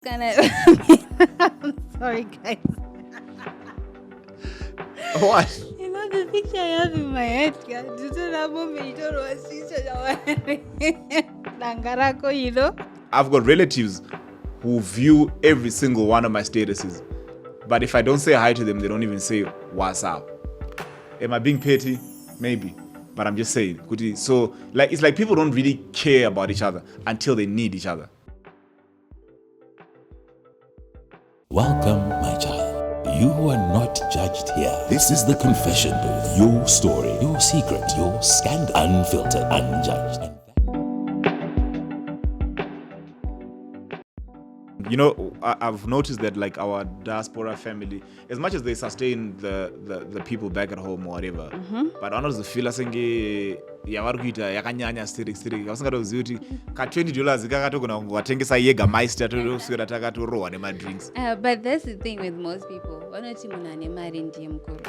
I'm sorry, guys. What? You know the picture I have in my head, guys. You don't have moment, you don't know you know? I've got relatives who view every single one of my statuses. But if I don't say hi to them, they don't even say, what's up? Am I being petty? Maybe. But I'm just saying. So, it's like people don't really care about each other until they need each other. Welcome, my child. You are not judged here. This is the confession booth. Your story, your secret, your scandal. Unfiltered, unjudged. You know, I've noticed that our diaspora family, as much as they sustain the people back at home or whatever, but anozofila senge yavari kuita yakanyanya strict vasingatozivi kuti ka$20 kakatogona kungatengesa Jägermeister toswera takatorohwa nemadrinks. But that's the thing with most people. Vanoti munhu ane mari ndiye mukuru.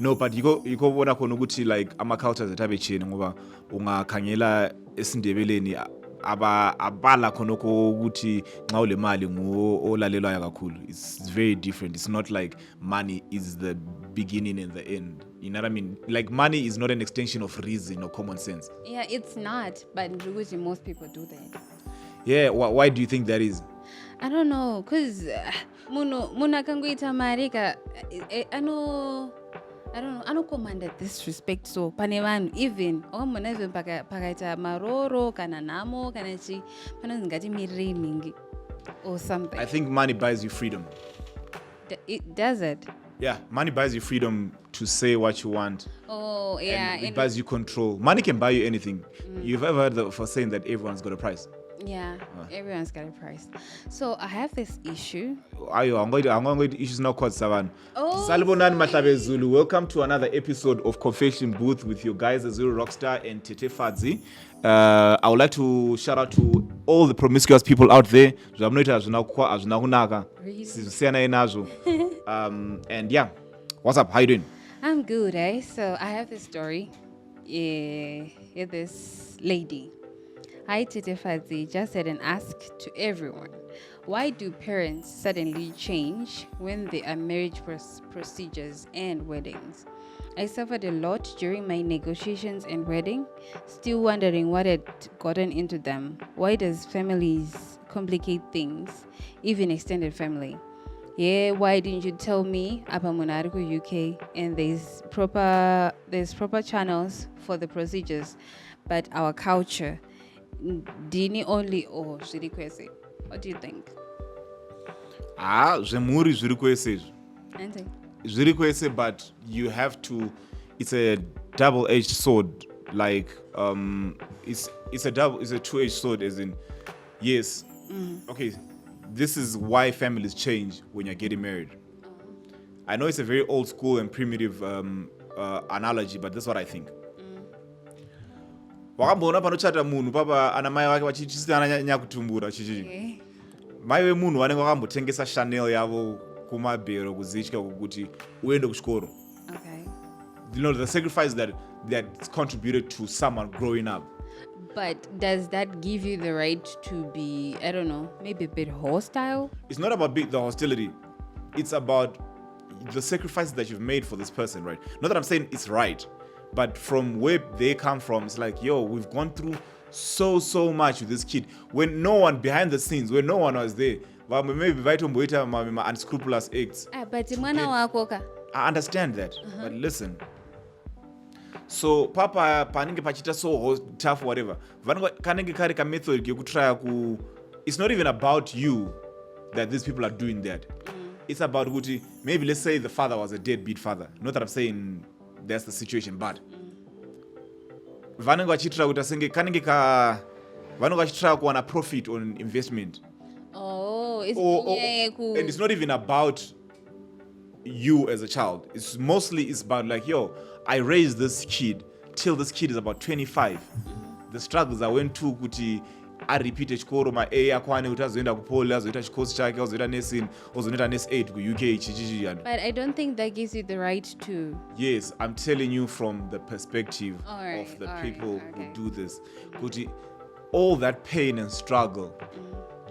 No, but yikoona khona ukuthi ama-cultures ethu cheni ngoba ungakhangela esindebeleni abala khonokho ukuthi nxa ule mali olalelwayo kakhulu. It's very different. It's not like money is the beginning and the end. You know what I mean? Money is not an extension of reason or common sense. Yeah, it's not. But most people do that. Yeah, why do you think that is? I don't know, because munhu akangoita mari I don't know, anocommanda disrespect. So pane vanhu even munhu even pakaita maroro kana nhamo kana chi panonzi ngatimirire mhingi or something. I think money buys you freedom. It does it? Yeah, money buys you freedom to say what you want. Oh, yeah. And it buys you control. Money can buy you anything. You've ever heard for saying that everyone's got a price? Yeah, everyone's got a price. So I have this issue. I'm going to issues now called Savan. Oh, Salibonani Mahlabe Zulu. Welcome to another episode of Confession Booth with your guys, Zezuru, Rockstar, and Tete Fadzi. I would like to shout out to all the promiscuous people out there. And yeah, what's up? How you doing? I'm good, eh? So I have this story. Yeah, this lady. Hi, Tete Fadzi. Just said and ask to everyone. Why do parents suddenly change when there are marriage procedures and weddings? I suffered a lot during my negotiations and wedding, still wondering what had gotten into them. Why does families complicate things, even extended family? Yeah, why didn't you tell me about Monarco UK and there's proper channels for the procedures, but our culture dini only or zvirikwese? What do you think? Zvemuri zvirikwese. Anything. But you have to. It's a double-edged sword. It's a two-edged sword. As in, yes, okay. This is why families change when you're getting married. I know it's a very old school and primitive analogy, but that's what I think. Wakambona panochata munhu papa ana mai vake vachisina ananyanya kutumbura chichi. Mai vemunhu vanenge vakambotengesa Chanel yavo kumabhero kuzitya kuti uende kuchikoro. Okay. You know, the sacrifice that's contributed to someone growing up. But does that give you the right to be, I don't know, maybe a bit hostile? It's not about the hostility. It's about the sacrifice that you've made for this person, right? Not that I'm saying it's right, but from where they come from, it's like, yo, we've gone through so much with this kid. When no one behind the scenes, when no one was there, maybe vaitomboita my unscrupulous acts. But mwana wako ka. I understand that, but listen. So papa panenge pachita so tough whatever. Kanenge kari ka method yekutry it's not even about you that these people are doing that. It's about kuti maybe let's say the father was a deadbeat father. Not that I'm saying that's the situation, but vanenge vachitira kuti asenge kanenge vanenge vachitira kuwana profit on investment. Oh, it's cool. And it's not even about you as a child. It's about like, yo, I raised this kid till this kid is about 25. The struggles I went to kuti I repeated chikoro ma A akwane kuti azoenda kupoli azoita chikosi chake azoita nursing ozoita nurse 8 ku UK chichichi. But I don't think that gives you the right to. Yes, I'm telling you from the perspective of the people who do this. Kuti all that pain and struggle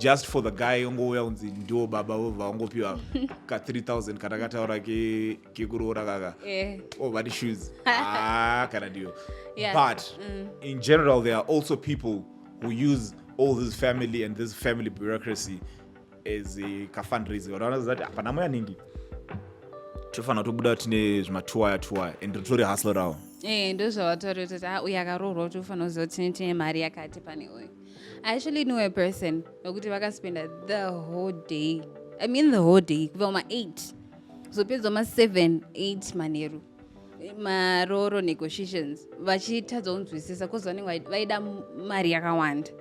just for the guy ongouya unzi ndo baba over ongopiwa ka 3000 kana kataura kekuroora kaka over the shoes kana ndiyo. But in general there are also people who use all this family and this family bureaucracy as a fundraising. Wanaona zati hapana moya ningi tofana tobuda tine zvimatuwa and totori hustle rawo ndozvavatori kuti uyu akaroorwa kuti ufanira kuziva kuti tine mari yakati pane uyu. I actually knew a person wekuti vakaspenda the whole day kubva ma8 zopedza ma7-8 manheru maroro negotiations vachitadza kunzwisisa cause vanenge vaida mari yakawanda.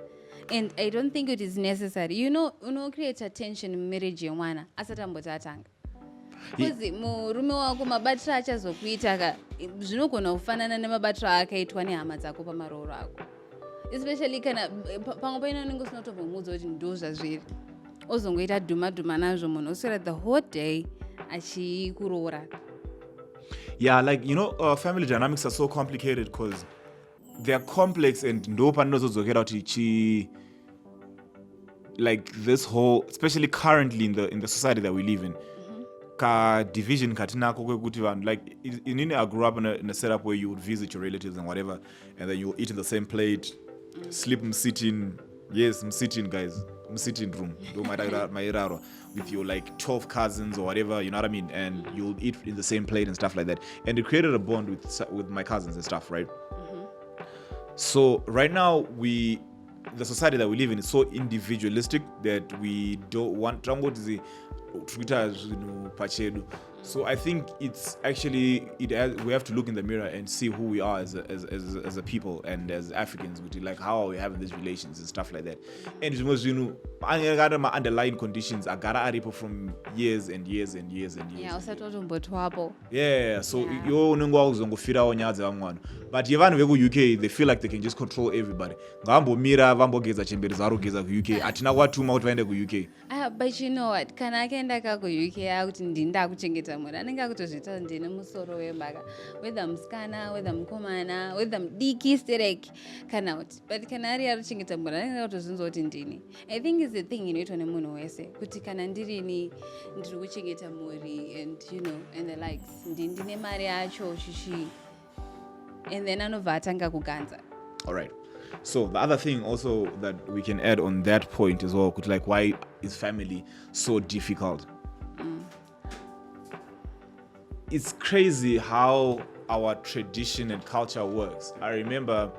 And I don't think it is necessary. Create attention mumarriage yemwana asati amboti atanga. Kuzi murume wako mabatiro achazokuita ka zvinogona kufanana nemabatiro akaitwa nehama dzako pamaroro ako. Especially kana pamwe paina unenge usina kutombomudza kuti ndo zvazviri. Ozongoita dhuma nazvo munhu oswera the whole day achikuroora. Yeah, like family dynamics are so complicated because they are complex and ndo panozozokera kuti like this whole, especially currently in the society that we live in, ka division katinako kwekuti vanhu like inini I grew up in a setup where you would visit your relatives and whatever and then you will eat in the same plate, sleep msitting guys, msitting room mairaro with your like 12 cousins or whatever, you know what I mean, and you'll eat in the same plate and stuff like that, and it created a bond with my cousins and stuff, right? So right now the society that we live in is so individualistic that we don't want Twitter pachedu. So I think it's actually we have to look in the mirror and see who we are as a people and as Africans, like how are we having these relations and stuff like that. And it was my underlying conditions I got aripo from years and years and years and years. Yeah, usatotombotwapo. Yeah, so yo unengwa uzongofira onyadze vamwana. But yevanhu veku UK they feel like they can just control everybody. Ngambomira vambogeza chemberi zaro geza ku UK atina kwatuma kuti vaende ku UK. But you know what? Kana akaenda ka ku UK akuti ndinda kuchengeta mwana anenge akutozvita ndine musoro wembaka whether musikana whether mukomana whether mudiki stereki kana kuti but kana ari kuchengeta mwana anenge akutozvinzwa kuti ndini. I think is the thing inoitwa nemunhu wese kuti kana ndirini ndiri kuchengeta mhuri and and the likes ndine mari yacho shishi and then anobva atanga kuganza. All right. So the other thing also that we can add on that point as well, like why is family so difficult? It's crazy how our tradition and culture works. I remember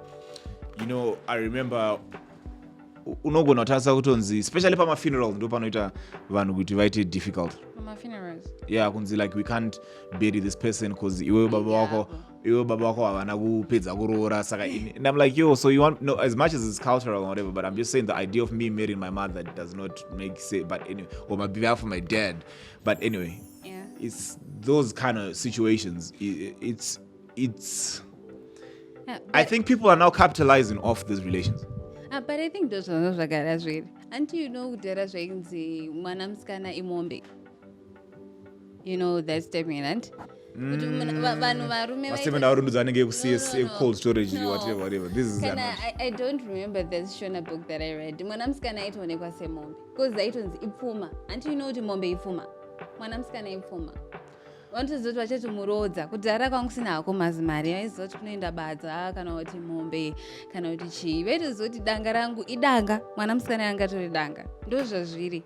unogona kutasa kutonzi especially pama funerals ndo panoita vanhu kuti vaite difficult. Pama funerals. Yeah, kunzi like we can't bury this person because iwe baba wako havana kupedza kuroora saka and I'm like yo, so you want as much as it's cultural or whatever, but I'm just saying the idea of me marrying my mother does not make sense, but anyway, or my behalf for my dad, but anyway, yeah, it's those kind of situations. It's I think people are now capitalizing off these relations. But I think those are not as real. And kudhara zvainzi mwana musikana imombe. That statement. Vanhu varume cold storage whatever. This is I don't remember the Shona book that I read. Mwana musikana aitoonekwa semombe. Because aitonzi ipfuma. And kuti mombe ipfuma. Mwana musikana ipfuma. Vanotozoti vachatomurodza kudhara kwangu kusina hako mazimari vaizoti kunoenda badza kana kuti mombe kana kuti chii vaitozoti danga rangu idanga mwana musikana angatori danga ndozvazviri.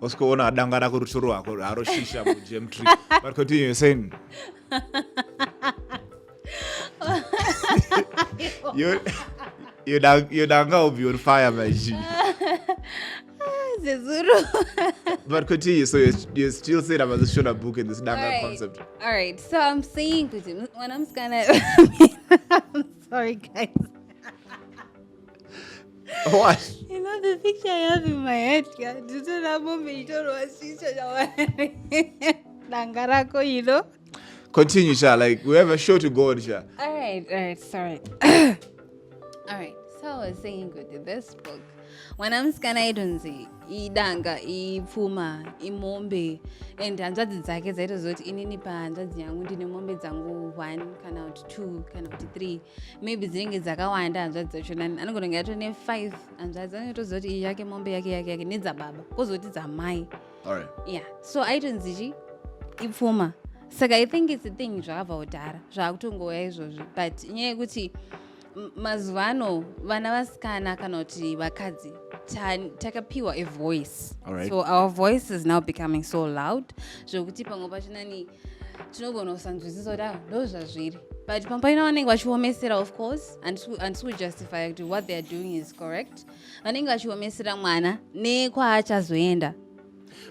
Osikoona danga rako rutoro hako haroshisha mujam tree. But continue saying. Your danga will be on fire, my G. Zezuru. But continue. So you still saying about the Shona book and this danga concept. All right. So I'm saying when I'm gonna. I'm sorry, guys. What? The picture I have in my head, Continue, Sha. Like we have a show to go on, Sha. All right. Sorry. All right. So I was saying with this book, mwana musikana aitonzi idanga ipfuma imombe and hanzvadzi dzake dzaitozoti inini pahanzvadzi yangu ndine mombe dzangu 1 kana kuti 2 kana kuti 3 maybe dzinenge dzakawanda hanzvadzi dzachona anogononge atone 5 hanzvadzi anotozoti iyi yake mombe yake nedzababa kwozoti dzamai. Alright. Yeah, so aitonzichi ipfuma saka I think it's a thing zvakabva kudhara zvakutongouya izvozvi but nyaya yekuti mazuva ano vana vasikana kana kuti vakadzi takapiwa a voice. Alright. So our voice is now becoming so loud zvokuti pamwe pachinani tinogona kusanzwisisa kuti ndo zvazviri but pamwe vanenge vachiomesera of course handisi kujustify kuti what they are doing is correct vanenge vachiomesera mwana nekwachazoenda.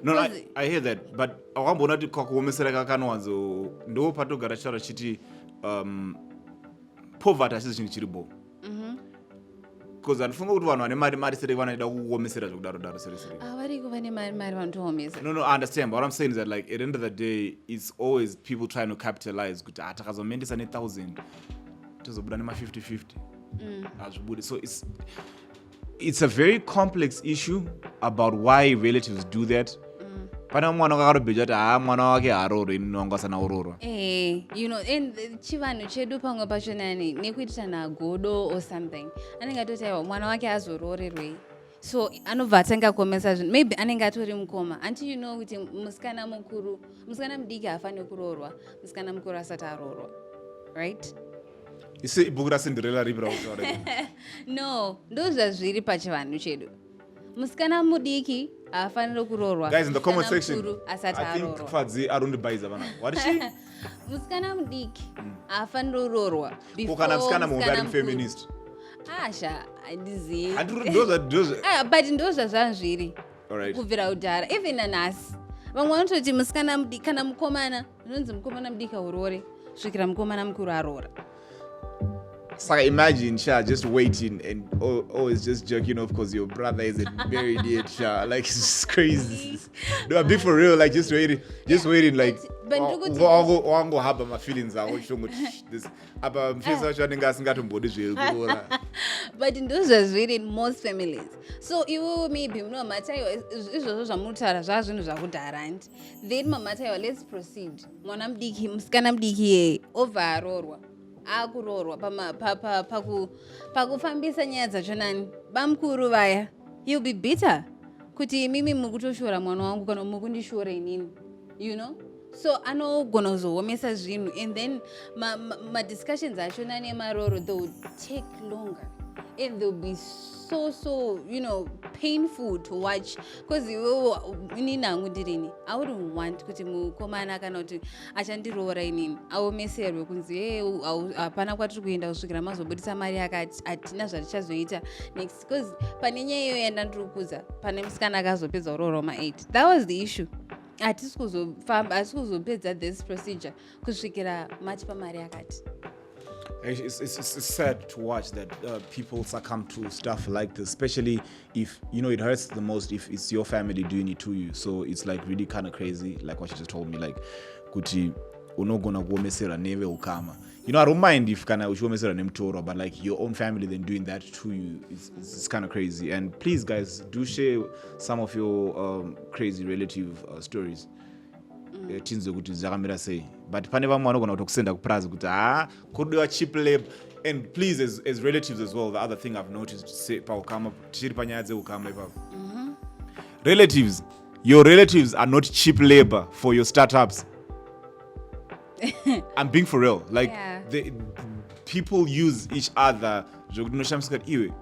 No, I hear that, but awambona kuti kwakuomesera kakanowanzo ndo patogara chitaura chiti poverty asisi chinhu chiribo because andifunga kuti vanhu vane mari sere vanoida kuomesera zvokudaro seresere variko vane mari vanotoomesa. No, I understand, but what I'm saying is that like at the end of the day it's always people trying to capitalize kuti takazomendesa ne1000 tozobuda nema50-50 azvibude. So it's a very complex issue about why relatives do that. Pana mwana wakatobheja kuti mwana wake haroro inonga asana urorwa. You know, and chivanhu chedu pamwe pachonani nekuitira nagodo or something anenge atoti aiwa mwana wake azororerwei so anobva atanga kuomesa zvinhu maybe anenge atori mukoma anti you know kuti musikana mudiki haafaniri kuroorwa musikana mukuru asati aroorwa, right? Ise ibhuku raCinderella ripi rautaura? No, ndo zvazviri pachivanhu chedu. Musikana mudiki haafaniri kuroorwa. Guys in the comment section, asati I think aroorwa. Fadzi arondibaiza vana. What is she? Musikana mudiki haafaniri kuroorwa before Kana musikana mumwe ari mukuru. feminist. Asha, handizivi. But ndo zvazviri. Alright. Kubvira kudhara even nanhasi vamwe vanototi musikana mudiki kana mukomana zvinonzi mukomana mudiki haurore kusvikira mukomana mukuru aroora. Saka imagine Sha just waiting and always just jerking off because your brother isn't married yet, Sha. Like it's just crazy. No, be for real, like just waiting like wango haba my feelings are showing this aba mfisa wacho anenge asingatombodi zvekurora. But ndo zvazviri in most families. So iwo maybe munomatayiwa izvozvo zvamunotaura zvazvinhu zvakudhara ndi then mamatayiwa let's proceed mwana mudiki musikana mudiki obva aroorwa akuroorwa pakufambisa nyaya dzachonani bamukuru vaya you'll be bitter kuti mimi mukutoshora mwana wangu kana mukundishora inini, you know. So anogona kuzoomesa zvinhu and then madiscussions achona nemaroro they will take longer and they'll be so you know painful to watch because inini hangu ndirini I wouldn't want kuti mukomana kana kuti achandiroora inini aomeserwe kunzi hapana kwatiri kuenda kusvikira mazobudisa mari yakati hatina zvatichazoita next because pane nyaya iyo yandandiri kuudza pane musikana akazopedza uroora ma8 that was the issue. Hatisi kuzopedza this procedure kusvikira matipa mari yakati. It's sad to watch that people succumb to stuff like this, especially if, you know, it hurts the most if it's your family doing it to you. So it's like really kind of crazy, like what she just told me, like, kuti unogona kuomesera neve ukama. You know, I don't mind if kana uchiomesera nemtoro, but like your own family then doing that to you, it's kind of crazy. And please, guys, do share some of your crazy relative stories. Tinzo kuti zvakamira sei, but pane vamwe vanogona kutokusenda kuprazi kuti kudiwa cheap labor. And please, as relatives as well, the other thing I've noticed paukama tichiri panyaya dzeukama ipapo, relatives, your relatives are not cheap labor for your startups. I'm being for real, like people use each other zvokuti unoshamisika iwe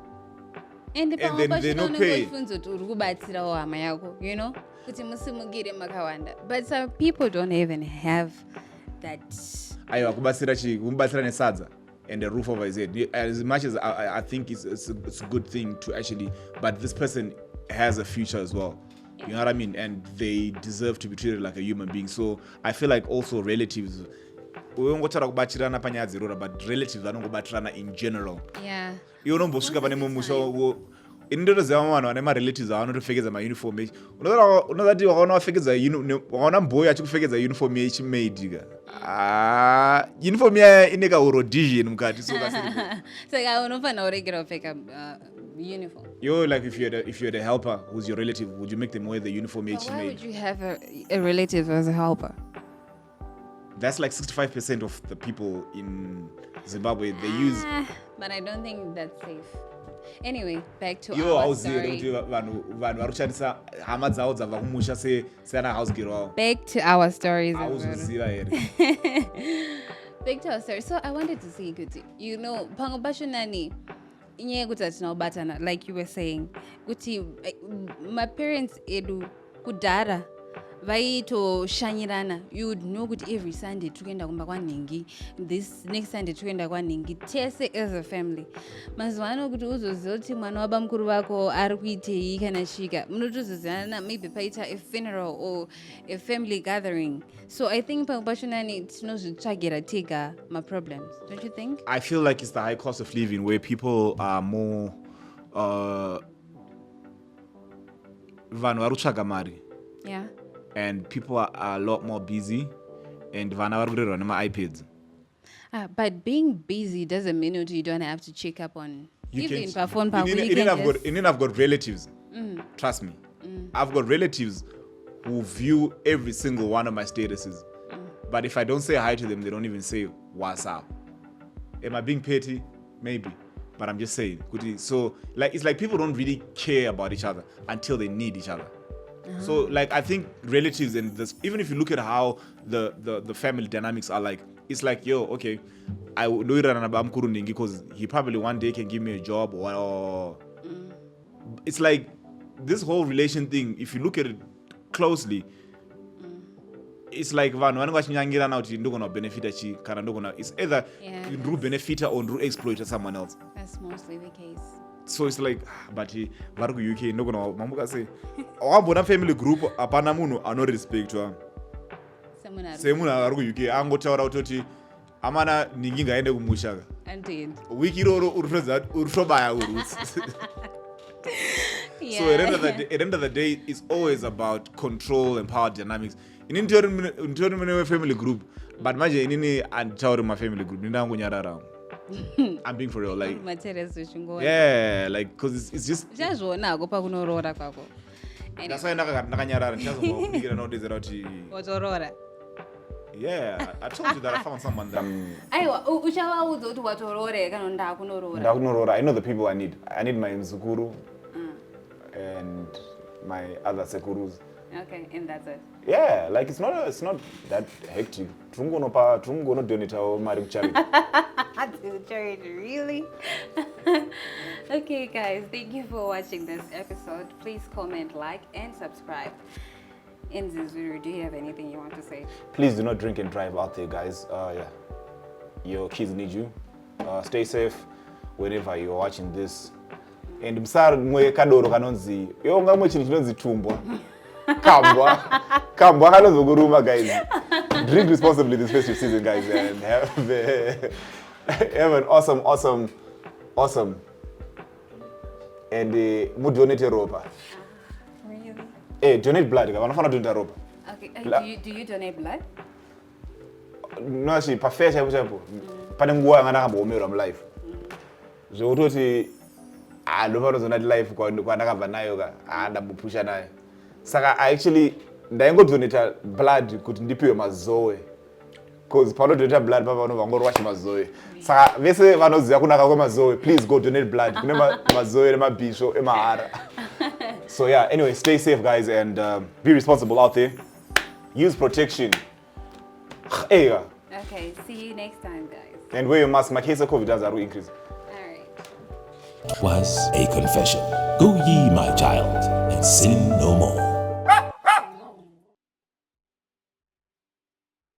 and then they no pay. Uri kubatsirawo hama yako, you know, kuti musimugire makawanda, but some people don't even have that. Aiwa kubatsira nesadza and a roof over his head. As much as I think it's a good thing to actually, but this person has a future as well. You know what I mean? And they deserve to be treated like a human being. So I feel like also relatives, ungotaura kubatsirana panyaya dzerora, but relatives vanongobatsirana in general. Yeah. Iwo unombosvika pane mumusha indotoziva vanhu vane marelatives avanotopfekedza mauniform echi. Unozati wakaona mboyi achikupfekedza uniform yechimaid ka uniform iya ine kaurodision mukati. So saka unofanira kuregera kupfeka uniform. You're like, if you're the helper who's your relative, would you make them wear the uniform But each why made? would you have a relative as a helper? That's like 65% of the people in Zimbabwe. They use. But I don't think that's safe. Anyway, back to Yo, our hauziva story. kuti vanhu vakushandisa hama dzavo dzabva kumusha seana house girl wavo. Back to our stories. Hauzoziva here. Back to our story. So I wanted to say, Kuti, pango bashonani, inyaya kuti atinobatana, like you were saying, Kuti, my parents edu kudara. Vaitoshanyirana, you would know kuti every Sunday tukaenda kumba kwaNhingi, this next Sunday tukaenda kwaNhingi, tese as a family. Mazuva ano kuti uzoziva kuti mwana wababa mukuru vako ari kuitei kana chika, munotozozivana maybe paita a funeral or a family gathering. So I think pashonani tinozvitsvagira tega my problems, don't you think? I feel like it's the high cost of living where people are more vanhu vari kutsvaga mari. Yeah. And people are a lot more busy, and vana vari kurerwa nema-iPads. But being busy doesn't mean you don't have to check up on even per phone. I've got relatives. Trust me. I've got relatives who view every single one of my statuses. But if I don't say hi to them, they don't even say what's up. Am I being petty? Maybe. But I'm just saying. So like it's like people don't really care about each other until they need each other. So like I think relatives and this, even if you look at how the family dynamics are like, it's like, yo, okay, I know it because he probably one day can give me a job or it's like this whole relation thing, if you look at it closely, it's like vanhu vanongachinyangira now kuti ndogona benefita chi kana ndogona, it's either ndru benefita or ndru exploit someone else. That's mostly the case. So it's like, but vari ku-UK ndogona mamuka sei wambona family group hapana munhu anorespektwa semunhu ari ku-UK angotaura kutoti amana Nhingi ngaende kumushaka wiki iroro uri tobaya urutsi. So at the end of the day, it's always about control and power dynamics. Inini nditori mune we-family group, but manje inini anditauri ma-family group ndinangonyarara. I'm being for real, like yeah, like because it's just that's why ndakanyarara ndichazobva nowadays kuti yeah, I told you that I found someone that I know the people I need my Zezuru and my other sekurus. Okay, and that's it. Yeah, like it's not that hectic. Trungono donate our mari charity. To charity, really? Okay, guys, thank you for watching this episode. Please comment, like, and subscribe. And Zezuru, do you have anything you want to say? Please do not drink and drive out there, guys. Yeah, your kids need you. Stay safe wherever you're watching this. And msar mwe kadoro kanonzi. Yo ngamwe chinhu chinonzi tumbwa. Kambwa kanozoguruma, guys. Drink responsibly this festive season, guys, and have an awesome and donate ropa. Really? Donate blood. Vanofana donate ropa. Okay. Do you donate blood? No, actually, perfect chapo. Pane nguwa ngana kambomerwa life. Zvototi ndopano zona life kwa ndakabva nayo ka ndambopusha nayo. Saka actually ndaingodonata blood kuti ndipiwe mazoe. Because panodonata blood papa vanongorwacha mazoe. Saka vese vanoziva kunaka kwemazoe, please go donate blood. Kune mazoe nemabhisho emahara. So yeah, anyway, stay safe, guys, and be responsible out there. Use protection. Okay, see you next time, guys. And wear your mask. My case of COVID does increase. Was a confession. Go ye, my child, and sin no more.